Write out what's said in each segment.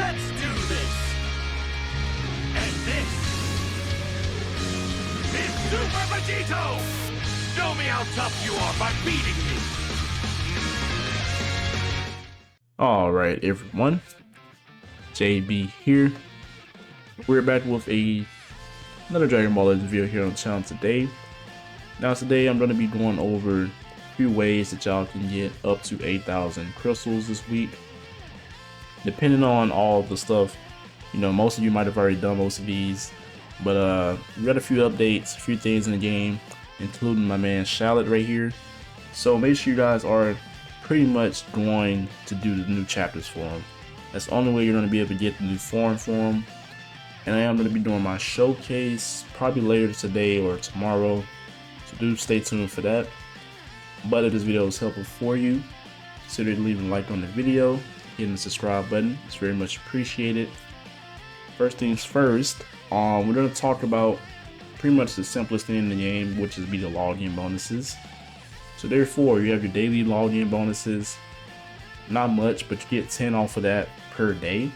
Let's do this! And this is Super Vegito! Show me how tough you are by beating me! Alright everyone, JB here. We're back with another Dragon Ball Z video here on the channel today. Now today I'm going to be going over a few ways that y'all can get up to 8,000 crystals this week. Depending on all the stuff, you know, most of you might have already done most of these, but we got a few updates, a few things in the game, including my man Shallot right here. So make sure you guys are pretty much going to do the new chapters for him. That's the only way you're going to be able to get the new form for him. And I am going to be doing my showcase probably later today or tomorrow, so do stay tuned for that. But if this video is helpful for you, consider leaving a like on the video, hitting the subscribe button. It's very much appreciated. First things first, we're going to talk about pretty much the simplest thing in the game, which is the login bonuses. So therefore, you have your daily login bonuses. Not much, but you get 10 off of that per day.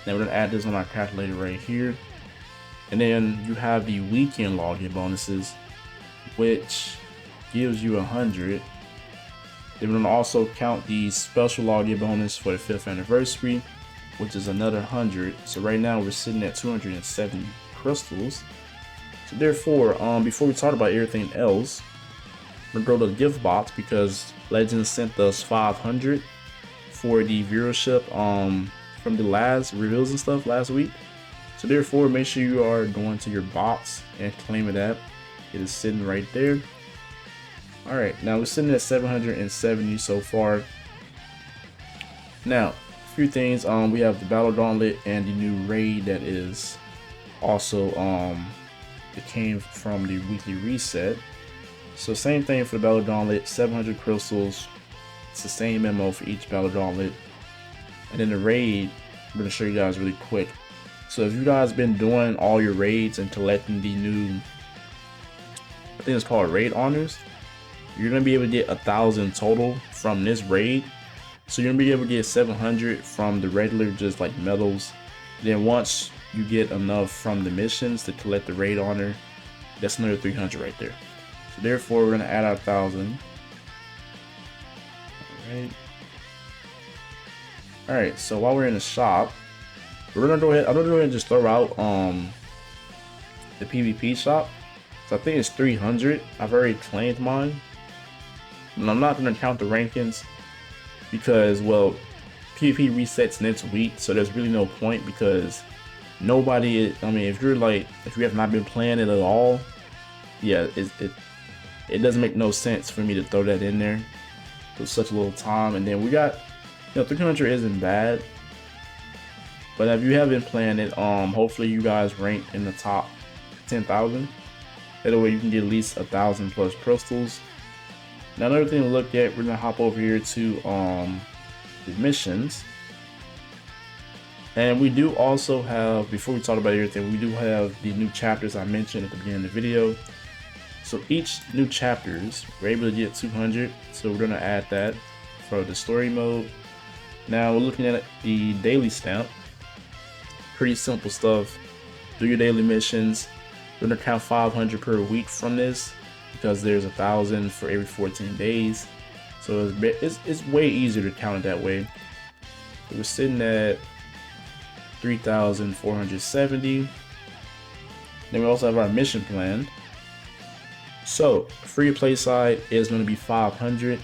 Then we're going to add this on our calculator right here. And then you have the weekend login bonuses, which gives you 100. Then we're going to also count the special login bonus for the 5th anniversary, which is another 100. So right now we're sitting at 270 crystals. So therefore, before we talk about everything else, we're going to go to the gift box because Legends sent us 500 for the viewership from the last reveals and stuff last week. So therefore, make sure you are going to your box and claiming that. It is sitting right there. Alright, now we're sitting at 770 so far. Now, a few things. We have the Battle Gauntlet and the new raid that is also it came from the weekly reset. So same thing for the Battle Gauntlet, 700 crystals. It's the same MO for each Battle Gauntlet. And then the raid, I'm going to show you guys really quick. So if you guys been doing all your raids and collecting the new, I think it's called raid honors, you're going to be able to get 1,000 total from this raid. So you're going to be able to get 700 from the regular just like medals. Then once you get enough from the missions to collect the raid honor, that's another 300 right there. So therefore we're going to add our 1,000. Alright, so while we're in the shop, we're going to go ahead, I'm going to go ahead and just throw out the PvP shop. So I think it's 300. I've already claimed mine. And I'm not going to count the rankings because, well, PvP resets next week, so there's really no point because nobody, I mean, if you have not been playing it at all, yeah, it doesn't make no sense for me to throw that in there for such a little time. And then we got, you know, 300 isn't bad, but if you have been playing it, hopefully you guys rank in the top 10,000. That way you can get at least 1,000 plus crystals. Now another thing to look at, we're gonna hop over here to the missions. And we do also have, before we talk about everything, we do have the new chapters I mentioned at the beginning of the video. So each new chapters, we're able to get 200. So we're gonna add that for the story mode. Now we're looking at the daily stamp. Pretty simple stuff. Do your daily missions. We're gonna count 500 per week from this because there's 1,000 for every 14 days. So it's way easier to count it that way. So we're sitting at 3,470. Then we also have our mission plan. So free play side is going to be 500.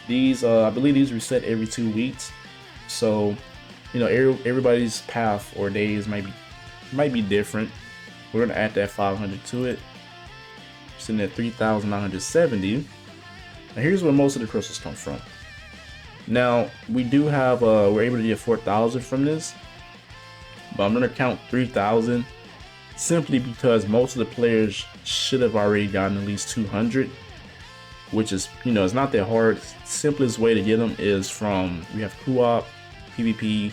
These I believe these reset every 2 weeks. So you know, everybody's path or days might be different. We're going to add that 500 to it. Sitting at 3,970. Now here's where most of the crystals come from. Now we do have we're able to get 4,000 from this, but I'm going to count 3,000 simply because most of the players should have already gotten at least 200, which is, you know, it's not that hard. Simplest way to get them is from, we have co-op, PvP,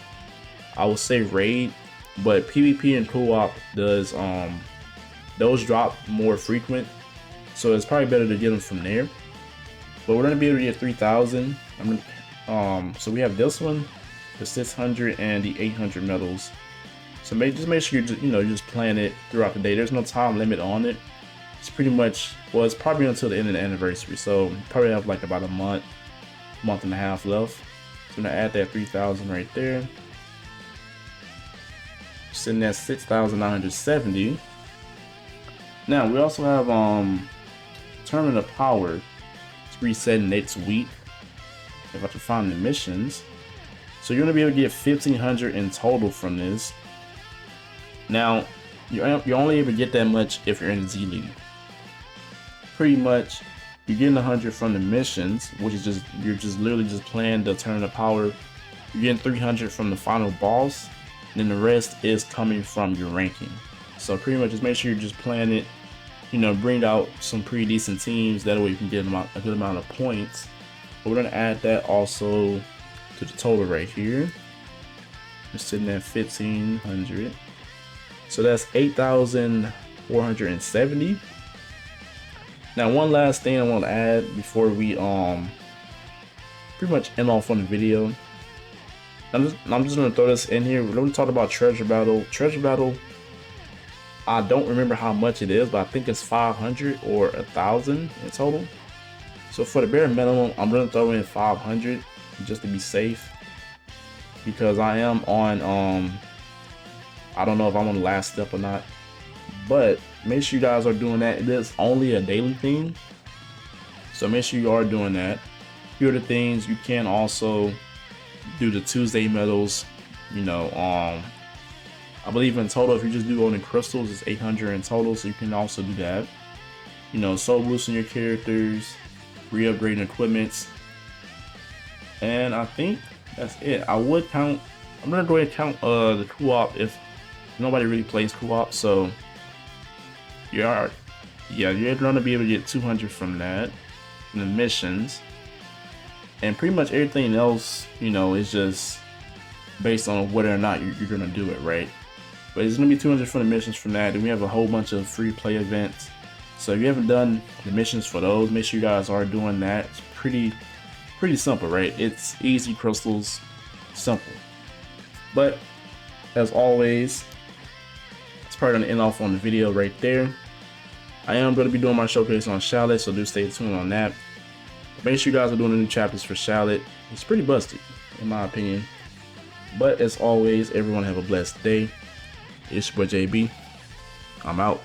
I would say raid, but PvP and co-op does those drop more frequent, so it's probably better to get them from there. But we're gonna be able to get 3,000. So we have this one, the 600 and the 800 medals. So just make sure you're just playing it throughout the day. There's no time limit on it. It's pretty much, well, it's probably until the end of the anniversary. So you probably have like about a month and a half left. So I'm gonna add that 3,000 right there. Sitting at 6,970. Now we also have Tournament of Power. It's resetting next week. If I can find the missions. So you're gonna be able to get 1,500 in total from this. Now you're only able to get that much if you're in the Z League. Pretty much, you're getting 100 from the missions, which is you're literally just playing the Tournament of Power. You're getting 300 from the final boss, and then the rest is coming from your ranking. So pretty much, just make sure you're just playing it. You know, bring out some pretty decent teams. That way you can get a good amount of points. But we're gonna add that also to the total right here. We're sitting at 1,500. So that's 8,470. Now, one last thing I want to add before we pretty much end off on the video. I'm just gonna throw this in here. We're gonna talk about Treasure Battle. Treasure Battle, I don't remember how much it is, but I think it's 500 or 1,000 in total. So for the bare minimum, I'm gonna throw in 500 just to be safe, because I am on I don't know if I'm on the last step or not, but make sure you guys are doing that. It is only a daily thing, so make sure you are doing that. Here are the things you can also do: the Tuesday medals. You know, I believe in total, if you just do golden crystals, it's 800 in total, so you can also do that. You know, soul boosting your characters, re-upgrading equipments, and I think that's it. I'm gonna go ahead and count the co-op if nobody really plays co-op, so you're gonna be able to get 200 from that, from the missions, and pretty much everything else, you know, is just based on whether or not you're gonna do it, right? But it's gonna be 200 from the missions from that. Then we have a whole bunch of free play events. So if you haven't done the missions for those, make sure you guys are doing that. It's pretty simple, right? It's easy crystals, simple. But as always, it's probably gonna end off on the video right there. I am going to be doing my showcase on Shallot, so do stay tuned on that. Make sure you guys are doing the new chapters for Shallot. It's pretty busted, in my opinion. But as always, everyone have a blessed day. It's your boy JB. I'm out.